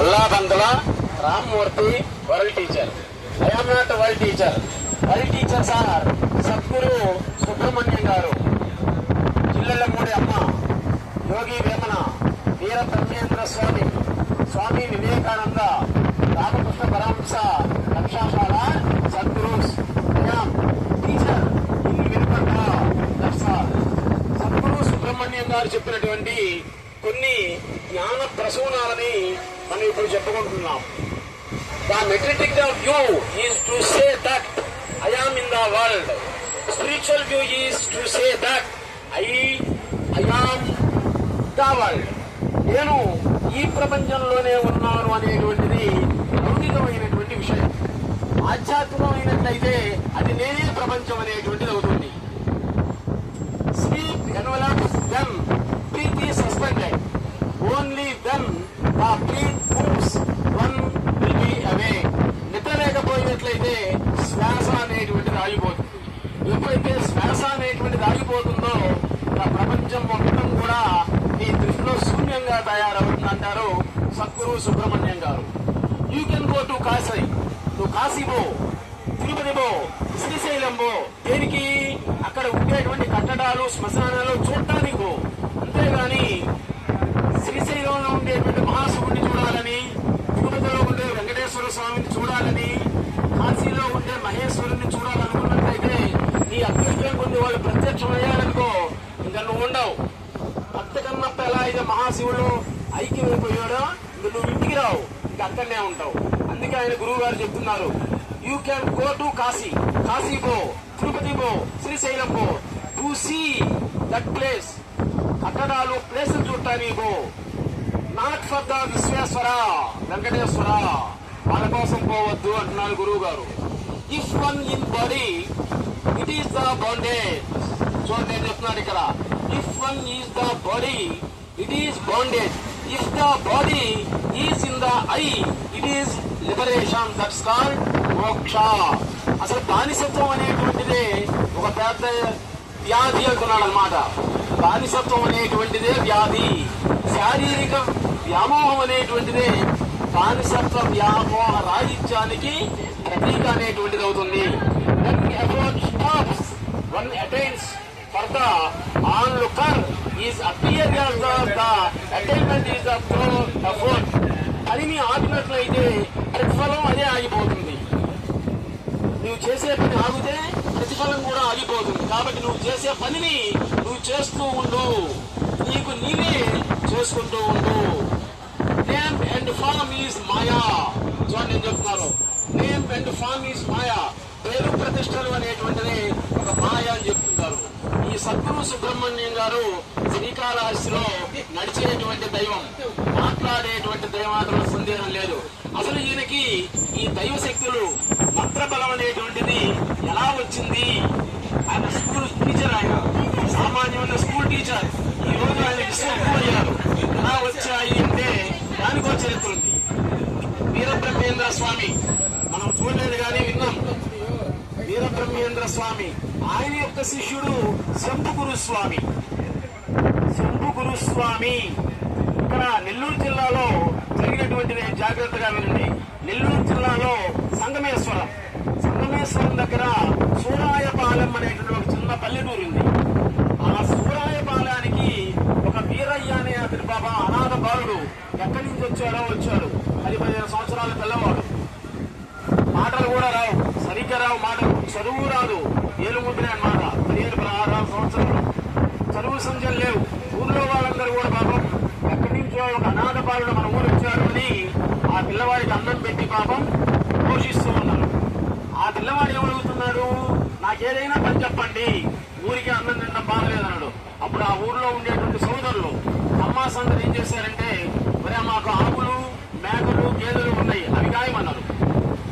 అల్లాబందల Rammurthy world teacher. I am not world teacher. World teachers are Sadguru Subrahmanyam garu, Jillellamudi Amma, Yogi Vemana, Veera Brahmendra Swami, Swami Vivekananda, Ramakrishna Paramahamsa, రక్షాశాల Sadgurus. I am teacher in Vinukonda. Sadguru Subrahmanyam garu చెప్పినటువంటి కొన్ని జ్ఞాన ప్రసూనాలని మనం ఇప్పుడు చెప్పుకుంటున్నాం. The metric of view is to say that I am in the world. Spiritual view is to say that I am the world. నేను ఈ ప్రపంచంలోనే ఉన్నాను అనేటువంటిది లౌకికమైనటువంటి విషయం. ఆధ్యాత్మికమైనట్లయితే అది నేనే ప్రపంచం అనేటువంటిది అవుతుంది. Sleep envelops them. Breath is suspended. Only when the breath moves, one will be away. నిద్ర లేకపోయినట్లయితే శ్వాస అనేటువంటిది ఆగిపోతుంది. ఎప్పుడైతే శ్వాస అనేటువంటిది ఆగిపోతుందో ఆ ప్రపంచం మొత్తం కూడా ఈ దృష్టిలో శూన్యంగా తయారవుతుందంటారు సద్గురు సుబ్రహ్మణ్యం గారు. You can go to Kashi, Kashi పో, తిరుపతి పో, శ్రీశైలం పో. దేనికి? అక్కడ ఉండేటువంటి కట్టడాలు, శ్మశానాలు చూడటానికి పో. అంతేగాని శ్రీశైలంలో ఉండేటువంటి మహాశివుడిని చూడాలని, తిరుపతిలో ఉండే వెంకటేశ్వర స్వామిని చూడాలని, కాశీలో ఉండే మహేశ్వరుని చూడాలనుకున్నట్లయితే నీ అదృష్టం కొన్ని వాళ్ళు ప్రత్యక్షమయ్యారనుకో, ఇంకా నువ్వు ఉండవు. అంతకన్నప్ప ఎలా అయితే మహాశివుడు ఐక్యమైపోయాడో ఇంకా నువ్వు ఇంటికి రావు, ఇంకా అక్కడనే ఉంటావు. అందుకే ఆయన గురువు గారు చెప్తున్నారు, you can go to Kashi, Kashi పో, తిరుపతి పో, శ్రీశైలం పో, టు సీ దట్ ప్లేస్. కట్టడాలు ప్లేసులు చూడటానికి పో. Not for the Vishweshwara, Venkateshwara వాళ్ళ కోసం పోవద్దు అంటున్నారు గురువు గారు. If one in body it is the bondage. చూడండి నేను చెప్తున్నాను ఇక్కడ, if one is the body it is bondage. If the body is in the I it is liberation. That's called moksha. అసలు బానిసత్వం అనేటువంటిదే ఒక పెద్ద వ్యాధి అంటున్నాడు అనమాట. బానిసత్వం అనేటువంటిదే వ్యాధి. శారీరక వ్యామోహం అనేటువంటిదే బానిసత్వ వ్యామోహ రాహిత్యానికి ప్రతీక అనేటువంటిది అవుతుంది. One attains for the onlooker is appearance of the attainment is the effort. పనిని ఆగినట్లయితే ప్రతిఫలం అదే ఆగిపోతుంది. నువ్వు చేసే పని ఆగితే ప్రతిఫలం కూడా ఆగిపోతుంది. కాబట్టి నువ్వు చేసే పనిని నువ్వు చేస్తూ ఉండు, నీకు నీవే చేసుకుంటూ ఉండు. నేమ్ అండ్ ఫామ్ ఈజ్ మాయా. చూడండి నేను చెప్తున్నాను, నేమ్ అండ్ ఫామ్ ఈజ్ మాయా. పేరు ప్రతిష్టలు అనేటువంటిది ఒక మాయ అని చెప్తుంటారు. ఈ సద్గురు సుబ్రహ్మణ్యం గారు శ్రీకాళహస్తిలో నడిచేటువంటి దైవం, మాట్లాడేటువంటి దైవాత్మ సందేహం లేదు. అసలు ఈయనకి ఈ దైవ శక్తులు మంత్రబలం అనేటువంటిది ఎలా వచ్చింది? ఆయన స్కూల్ టీచర్, ఆయన సామాన్యమైన స్కూల్ టీచర్. ఈ రోజు ఆయన విశ్వగురు అయ్యారు. ఎలా వచ్చాయి అంటే దానికో చరిత్ర ఉంది. వీరబ్రహ్మేంద్ర స్వామి మనం చూడలేదు కానీ విన్నాం. వీరబ్రహ్మేంద్ర స్వామి ఆయన యొక్క శిష్యుడు శంభుగురు స్వామి. శంభుగురు స్వామి ఇక్కడ నెల్లూరు జిల్లాలో జరిగినటువంటిది జాగ్రత్తగా వినండి. నెల్లూరు జిల్లాలో సంగమేశ్వరం దగ్గర సూరాయపాలెం అనేటువంటి ఒక చిన్న పల్లెటూరు ఉంది. ఆ సూరాయపాలెనికి ఒక వీరయ్య అనే అతని బాబా అనాథ బాలుడు ఎక్కడి నుంచి వచ్చాడు. 10-15 సంవత్సరాల పిల్లవాడు. మాటలు కూడా రావు, సరిగ్గా రావు మాటలు, చదువు రాదు, ఏలుముద్రే అన్నమాట. 15-16 సంవత్సరాలు చదువు సంధ్యలు లేవు. ఊళ్ళో వాళ్ళందరూ కూడా పాపం ఎక్కడి నుంచో ఒక అనాథ బాలుడు మన ఊరు వచ్చాడు అని ఆ పిల్లవాడికి అన్నం పెట్టి పాపం పోషిస్తూ ఉన్నారు. ఆ పిల్లవాడు ఏమడుగుతున్నాడు, నాకేదైనా పని చెప్పండి, ఊరికి అన్నం తినడం బాగలేదన్నాడు. అప్పుడు ఆ ఊర్లో ఉండేటువంటి సోదరులు అమ్మాసందరూ ఏం చేశారంటే, మరి మాకు ఆవులు, మేకలు, గేదెలు ఉన్నాయి, అవి కాయమన్నారు.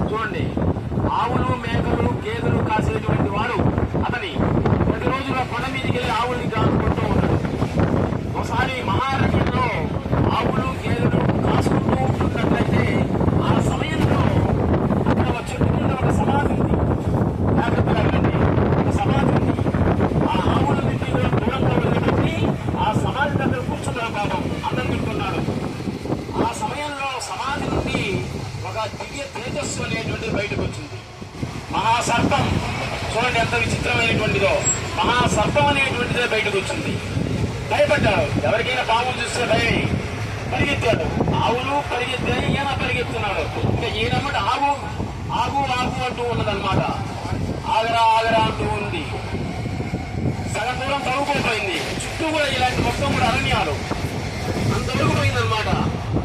చూడండి, ఆవులు, మేకలు, గేదెలు కాసేటువంటి వాడు అతని ప్రతిరోజు కొండ మీదకి వెళ్ళి ఆవుల్ని కాసుకుంటూ ఉన్నాడు. ఒకసారి మహారణ్యంలో ఆవులు, గేదెలు కాసుకుంటూ ఉంటున్నట్లయితే ఆ సమయంలో అక్కడ చెట్టుకుంటే ఒక సమాధి ఉంది. జాగ్రత్తగా వెళ్ళండి, ఒక సమాధి ఉంది. ఆ ఆవులని దూరంగా వదిలిపెట్టి ఆ సమాధి దగ్గర కూర్చున్నాడు. పాపం అన్నం తింటున్నాడు. ఆ దివ్య తేజస్సు అనేటువంటిది బయటకు వచ్చింది. మహాసర్పం చూడండి ఎంత విచిత్రమైనటువంటిదో. మహాసర్పం అనేటువంటిదే బయటకు వచ్చింది. భయపడ్డారు. ఎవరికైనా పాములు చూస్తే భయం, పరిగెత్తాడు. ఆవులు పరిగెత్తాయి, ఈయన పరిగెత్తున్నాడు. ఇంకా ఈయనమాట ఆగు ఆగు ఆగు అంటూ ఉన్నదన్నమాట. ఆగరా ఆగరా అంటూ ఉంది. సగం దూరం తరుగుకోపోయింది. చుట్టూ కూడా ఇలాంటి మొత్తం కూడా అరణ్యాలు అంతవరకు పోయిందనమాట.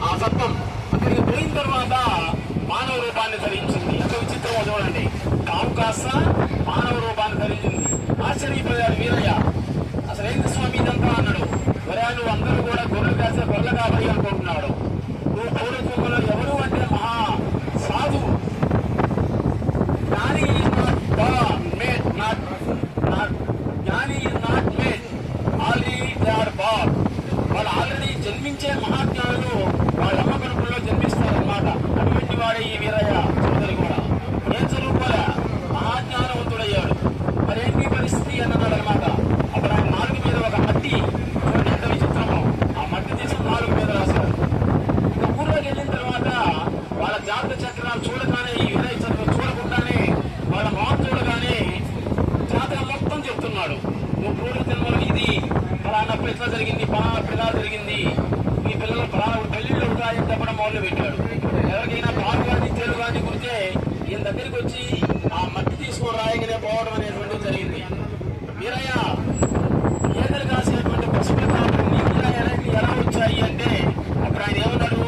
ఆ సర్పం అక్కడికి పోయిన తర్వాత మానవ రూపాన్ని ధరించింది. ఎంత విచిత్రమో చూడండి. కావు కాస్త మానవ రూపాన్ని ధరించింది. ఆశ్చర్యపోయాడు వీరయ్య. అసలు ఏంటి స్వామి ఇదంతా అన్నాడు. వరే నువ్వు అందరూ కూడా గొర్రెలు కాస్తే గొర్రెలు కాబట్టి అనుకుంటున్నాడు. నువ్వు పూర్వజన్మలో ఎవరు అంటే మహా సాధువు. Jnani is not made, jnani is not made, already they are born. వాళ్ళు ఆల్రెడీ జన్మించే మహాజ్ఞానులు వాళ్ళ అమ్మ కడుపుల్లో జన్మిస్తారనమాట. అటువంటి వాడే ఈ వీరయ్య చౌదరి కూడా. ఏం చదువుకోలే, మహాజ్ఞానవంతుడయ్యాడు. మరేంటి పరిస్థితి అన్నాడు అనమాట. అప్పుడు ఆయన నాలుగు మీద ఒక మట్టి, చూడండి ఎంత విచిత్రమో, ఆ మట్టి తీసి నాలుగు మీద రాశారు. ఇక ఊర్లోకి వెళ్ళిన తర్వాత వాళ్ళ జాతక చక్రాలు చూడగానే, ఈ వీరయ్య చదువు చూడకుండానే, వాళ్ళ మొహం చూడగానే జాతకం మొత్తం చెప్తున్నాడు. నువ్వు పూర్వ జన్మలో ఇది పలానప్పుడు ఎట్లా జరిగింది, పలానప్పుడు ఎలా జరిగింది, మీ పిల్లలు పలానా పెళ్లిళ్ళు ఉంటాయని చెప్పడం మొదలు పెట్టాడు. ఎవరికైనా పాలు కానీ తేలు కానీ కురితే ఈయన దగ్గరికి వచ్చి ఆ మట్టి తీసుకొని రాయగానే పోవడం అనేటువంటిది జరిగింది. వీరయ్య ఏదలు కాసినటువంటి పశువులు నీకు ఎలా వచ్చాయి అంటే అప్పుడు ఆయన ఏమన్నాడు,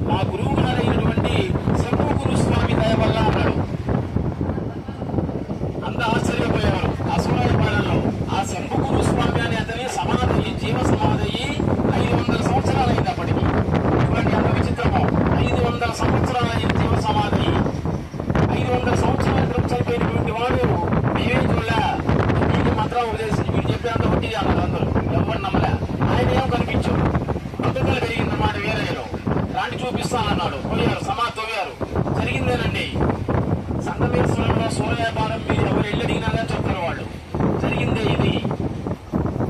మా గురువు గారైనటువంటి శంభు గురు స్వామి దయ వల్ల అన్నాడు. అంత ఆశ్చర్యపోయారు ఆ సూరాయపాలెంలో. ఆ శంభు గురు స్వామి అని అతని సమాధి, జీవ సమాధి 500 సంవత్సరాలు అయింది అప్పటికి. చూడండి అంత విచిత్రమో. 500 సంవత్సరాలు అయింది జీవ సమాధి. 500 సంవత్సరాల క్రితం చనిపోయినటువంటి వాడు మేమే చూడలే, నీకు మంత్రం ఉద్దేశించి వీడు చెప్పేంత ఒట్టిది అన్నారు అందరూ. ఎవరు నమ్మలే. ఆయన ఏం కనిపించాడు. బతుకలు పెరిగిందన్నమాట వీరయ్యలో. రాంటి చూపిస్తానన్నాడు. పోయారు, సమాధి తవ్వారు. జరిగిందేనండి. సంగమేశ్వరంలో సూర్యపాలెం మీరు ఎవరు వెళ్ళి అడిగినా చెప్తారు వాళ్ళు. జరిగిందే ఇది.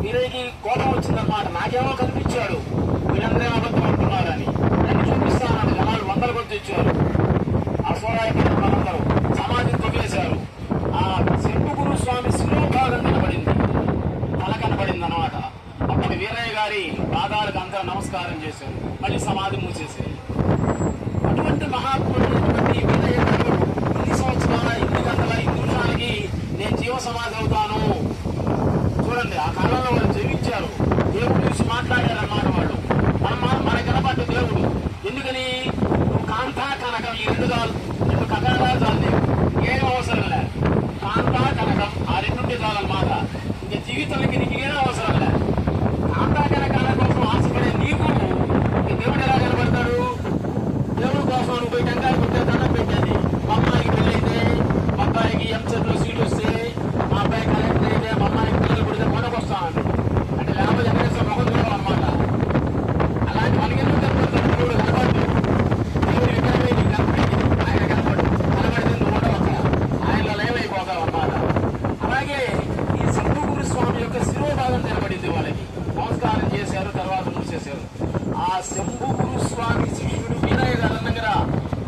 వీరయ్యకి కోపం వచ్చిందన్నమాట. నాకేమో కనిపించాడు, వీళ్ళందరూ అబద్ధం అంటున్నారని. దాన్ని చూపిస్తానన్నాడు. జనాలు వందల కొద్ది ఇచ్చారు. ఆ సూర్యపాలెం వాళ్ళందరూ సమాధిని తొక్కేశారు. ఆ శంభు గురు స్వామి శిరోభాగం కనబడింది, తల కనబడింది అన్నమాట. అప్పుడు వీరయ్య గారి పాదాలకు అందరూ నమస్కారం చేశారు. మళ్ళీ సమాధి మూసేశారు. అటువంటి మహాత్ముడైనటువంటి వీరయ్య గారు ఇన్ని సంవత్సరాల, ఇన్ని గంటల, ఇన్ని నిమిషాలకి నేను జీవ సమాధి అవుతాను. చూడండి ఆ కాలంలో వాళ్ళు జీవించారు. దేవుడు చూసి మాట్లాడారన్నమాట వాళ్ళు. మన కనపడ్డ దేవుడు. ఎందుకని కాంతా కనకం ఈ రెండు కథాలు చాలు, ఏం అవసరం లే. కాంతా కనకం ఆ రెండుంటే చాలన్నమాట. ఇంకా జీవితానికి నీకు ఏం అవసరం లే. కాంతా కనకాల కోసం ఆశపడే నీకు దేవుడు ఎలా కనబడతాడు? దేవుడి కోసం నువ్వు పోయి టెంకాయ కొట్టే దండం పెట్టేది. మా అమ్మాయికి పెళ్ళైతే, మా అబ్బాయికి ఎంసెట్లో సీట్ వస్తే, మా అబ్బాయి కలెక్టర్ అయితే, మా అమ్మాయికి పిల్లలు పుడితే మొదకొస్తాను అంటే లేకపోతే ఎక్కడేస్తే మొహం చూడాలన్నమాట. అలాంటి మనకెందుకు కనపడతాడు? దేవుడు కనపడ్డు. దేవుడు విగ్రహమే నీకు కనపడింది, ఆయన కనపడు. కనబడితే నువ్వు ఉండవు అక్కడ, ఆయనలో లయమైపోతావు అన్నమాట. అలాగే ఈ శంభు గురు స్వామి యొక్క శిరోభాగం నిలబడింది. వాళ్ళకి నమస్కారం చేశారు, తర్వాత మూసేశారు. ఆ శంభు గురు స్వామి శిష్యుడు వీరయ్య గారు దగ్గర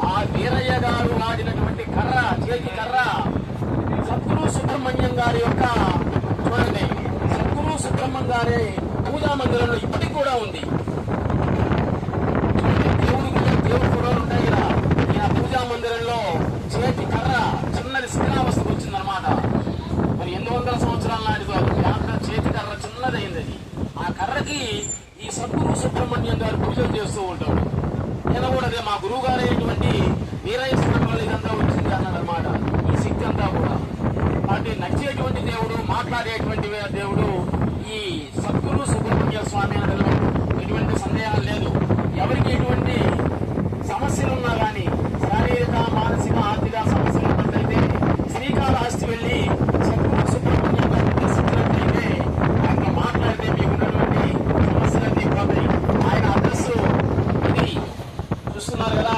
ఆ వీరయ్య గారు వాడినటువంటి కర్ర, చేతి కర్ర సద్గురు సుబ్రహ్మణ్యం గారి యొక్క, చూడండి సద్గురు సుబ్రహ్మణ్యం గారి పూజా మందిరంలో ఇప్పటికి కూడా ఉంది. దేవుడు కూడా ఉంటాయి కదా. ఈ పూజా మందిరంలో చేతి కర్ర చిన్నది శిథిలావస్థకు వచ్చిందనమాట. మరి 800 సంవత్సరాల నాటిది చేతి కర్ర చిన్నదైంది. అది ఆ కర్రకి ఈ సద్గురు సుబ్రహ్మణ్యం గారు పూజలు చేస్తూ ఉంటాడు. నేను కూడా అదే మా గురువు గారు అయినటువంటి వీరయ్య స్వామి వల్ల ఇదంతా వచ్చింది అన్నాడు అనమాట. ఈ శక్తి అంతా కూడా వాటి నడిచేటువంటి దేవుడు, మాట్లాడేటువంటి దేవుడు ఈ సద్గురు సుబ్రహ్మణ్య స్వామి అనడంలో ఎటువంటి సందేహం లేదు. ఎవరికి ఎటువంటి సమస్యలున్నా కానీ, శారీరక, మానసిక, ఆర్థిక సమస్యలు ఉన్నట్లయితే శ్రీకాళహస్తి వెళ్ళి సద్గురు సుబ్రహ్మణ్యం గారు దర్శించినట్లయితే ఆయనతో మాట్లాడితే మీకున్నటువంటి సమస్యలన్నీ పోతాయి. ఆయన అడ్రస్ ఇది చూస్తున్నారు కదా.